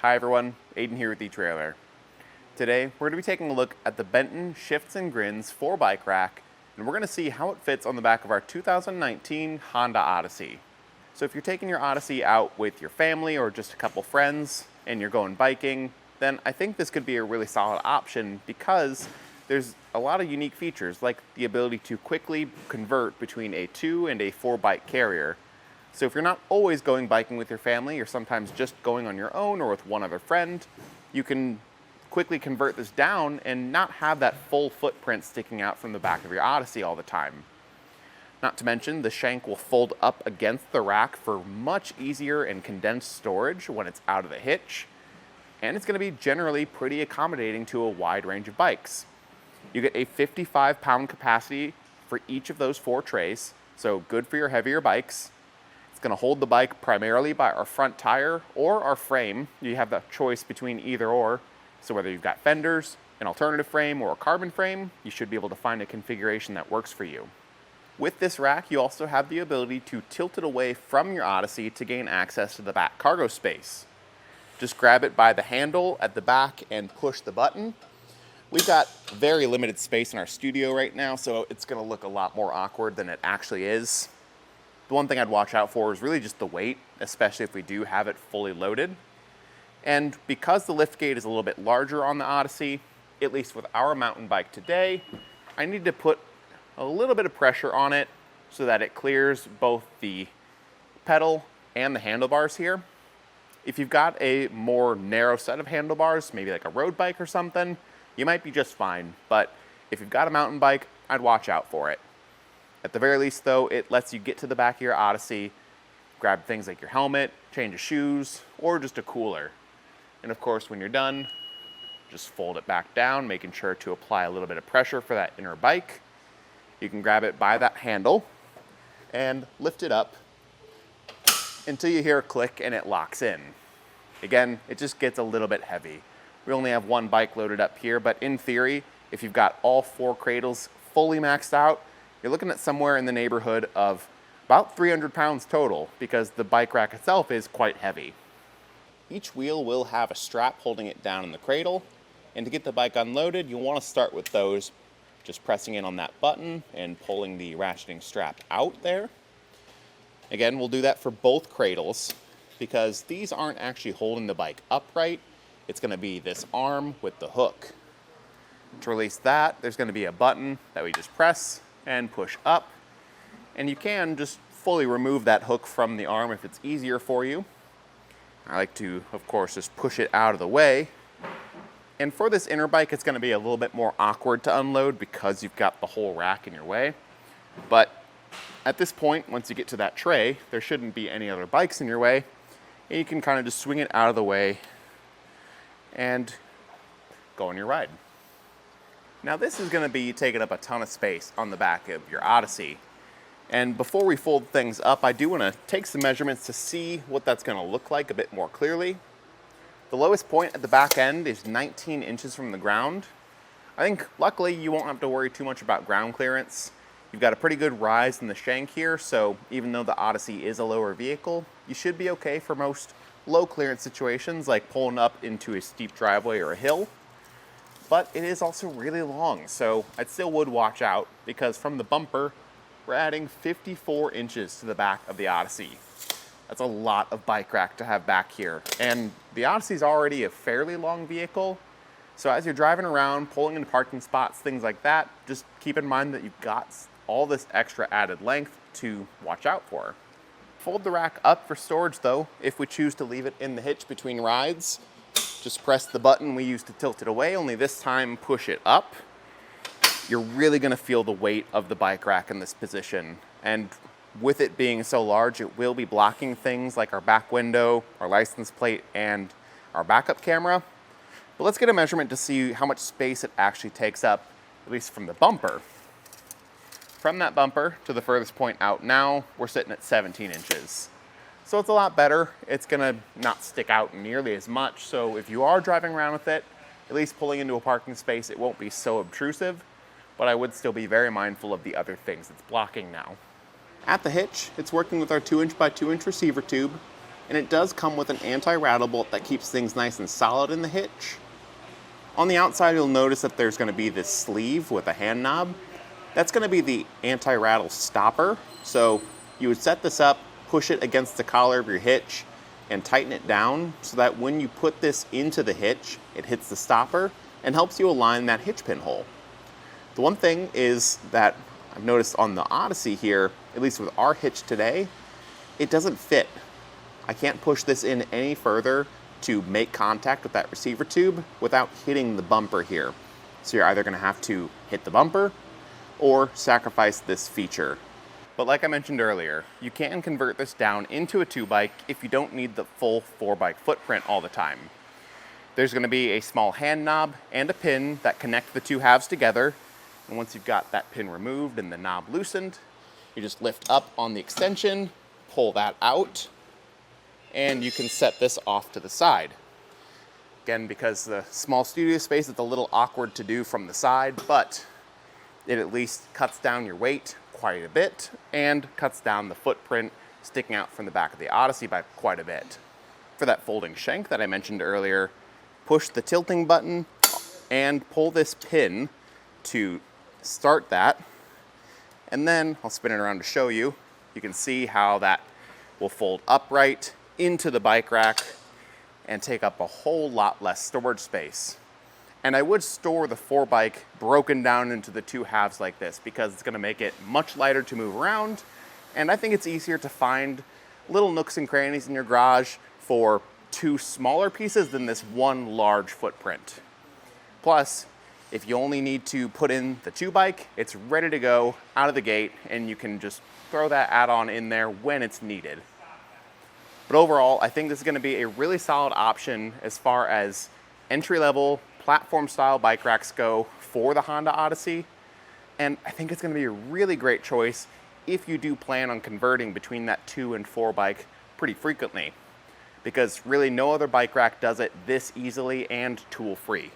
Hi everyone, Aiden here with Etrailer. Today we're going to be taking a look at the Benton Shifts and Grins 4-bike rack, and we're going to see how it fits on the back of our 2019 Honda Odyssey. So if you're taking your Odyssey out with your family or just a couple friends and you're going biking, then I think this could be a really solid option because there's a lot of unique features like the ability to quickly convert between a 2 and a 4-bike carrier. So if you're not always going biking with your family, or sometimes just going on your own or with one other friend, you can quickly convert this down and not have that full footprint sticking out from the back of your Odyssey all the time. Not to mention, the shank will fold up against the rack for much easier and condensed storage when it's out of the hitch, and it's going to be generally pretty accommodating to a wide range of bikes. You get a 55-pound capacity for each of those 4 trays, so good for your heavier bikes. It's going to hold the bike primarily by our front tire or our frame. You have the choice between either or. So whether you've got fenders, an alternative frame, or a carbon frame, you should be able to find a configuration that works for you. With this rack, you also have the ability to tilt it away from your Odyssey to gain access to the back cargo space. Just grab it by the handle at the back and push the button. We've got very limited space in our studio right now, so it's going to look a lot more awkward than it actually is. The one thing I'd watch out for is really just the weight, especially if we do have it fully loaded. And because the liftgate is a little bit larger on the Odyssey, at least with our mountain bike today, I need to put a little bit of pressure on it so that it clears both the pedal and the handlebars here. If you've got a more narrow set of handlebars, maybe like a road bike or something, you might be just fine. But if you've got a mountain bike, I'd watch out for it. At the very least though, it lets you get to the back of your Odyssey, grab things like your helmet, change of shoes, or just a cooler. And of course, when you're done, just fold it back down, making sure to apply a little bit of pressure for that inner bike. You can grab it by that handle and lift it up until you hear a click and it locks in. Again, it just gets a little bit heavy. We only have one bike loaded up here, but in theory, if you've got all 4 cradles fully maxed out, you're looking at somewhere in the neighborhood of about 300 pounds total because the bike rack itself is quite heavy. Each wheel will have a strap holding it down in the cradle, and to get the bike unloaded, you'll want to start with those, just pressing in on that button and pulling the ratcheting strap out there. Again, we'll do that for both cradles because these aren't actually holding the bike upright. It's going to be this arm with the hook. To release that, there's going to be a button that we just press and push up, and you can just fully remove that hook from the arm if it's easier for you. I like to, of course, just push it out of the way. And for this inner bike, it's going to be a little bit more awkward to unload because you've got the whole rack in your way. But at this point, once you get to that tray, there shouldn't be any other bikes in your way, and you can kind of just swing it out of the way and go on your ride. Now this is going to be taking up a ton of space on the back of your Odyssey. And before we fold things up, I do want to take some measurements to see what that's going to look like a bit more clearly. The lowest point at the back end is 19 inches from the ground. I think luckily you won't have to worry too much about ground clearance. You've got a pretty good rise in the shank here, so even though the Odyssey is a lower vehicle, you should be okay for most low clearance situations like pulling up into a steep driveway or a hill. But it is also really long, so I still would watch out because from the bumper, we're adding 54 inches to the back of the Odyssey. That's a lot of bike rack to have back here. And the Odyssey is already a fairly long vehicle, so as you're driving around, pulling into parking spots, things like that, just keep in mind that you've got all this extra added length to watch out for. Fold the rack up for storage though, if we choose to leave it in the hitch between rides. Just press the button we used to tilt it away, only this time push it up. You're really going to feel the weight of the bike rack in this position. And with it being so large, it will be blocking things like our back window, our license plate, and our backup camera. But let's get a measurement to see how much space it actually takes up, at least from the bumper. From that bumper to the furthest point out now, we're sitting at 17 inches. So it's a lot better. It's gonna not stick out nearly as much. So if you are driving around with it, at least pulling into a parking space, it won't be so obtrusive, but I would still be very mindful of the other things it's blocking now. At the hitch, it's working with our 2-inch by 2-inch receiver tube. and it does come with an anti-rattle bolt that keeps things nice and solid in the hitch. On the outside, you'll notice that there's going to be this sleeve with a hand knob. That's going to be the anti-rattle stopper. So you would set this up, push it against the collar of your hitch, and tighten it down so that when you put this into the hitch, it hits the stopper and helps you align that hitch pin hole. The one thing is that I've noticed on the Odyssey here, at least with our hitch today, it doesn't fit. I can't push this in any further to make contact with that receiver tube without hitting the bumper here. So you're either going to have to hit the bumper or sacrifice this feature. But like I mentioned earlier, you can convert this down into a 2-bike if you don't need the full 4-bike footprint all the time. There's going to be a small hand knob and a pin that connect the two halves together. And once you've got that pin removed and the knob loosened, you just lift up on the extension, pull that out, and you can set this off to the side. Again, because the small studio space, it's a little awkward to do from the side, but it at least cuts down your weight quite a bit and cuts down the footprint sticking out from the back of the Odyssey by quite a bit. For that folding shank that I mentioned earlier, push the tilting button and pull this pin to start that, and then I'll spin it around to show you. You can see how that will fold upright into the bike rack and take up a whole lot less storage space. And I would store the 4-bike broken down into the two halves like this because it's going to make it much lighter to move around, and I think it's easier to find little nooks and crannies in your garage for two smaller pieces than this one large footprint. Plus, if you only need to put in the 2-bike, it's ready to go out of the gate, and you can just throw that add-on in there when it's needed. But overall, I think this is going to be a really solid option as far as entry-level platform-style bike racks go for the Honda Odyssey. And I think it's going to be a really great choice if you do plan on converting between that 2 and 4 bike pretty frequently, because really no other bike rack does it this easily and tool-free.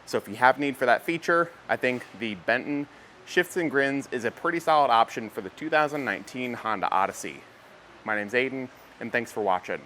So if you have need for that feature, I think the Benton Shifts and Grins is a pretty solid option for the 2019 Honda Odyssey. My name's Aiden, and thanks for watching.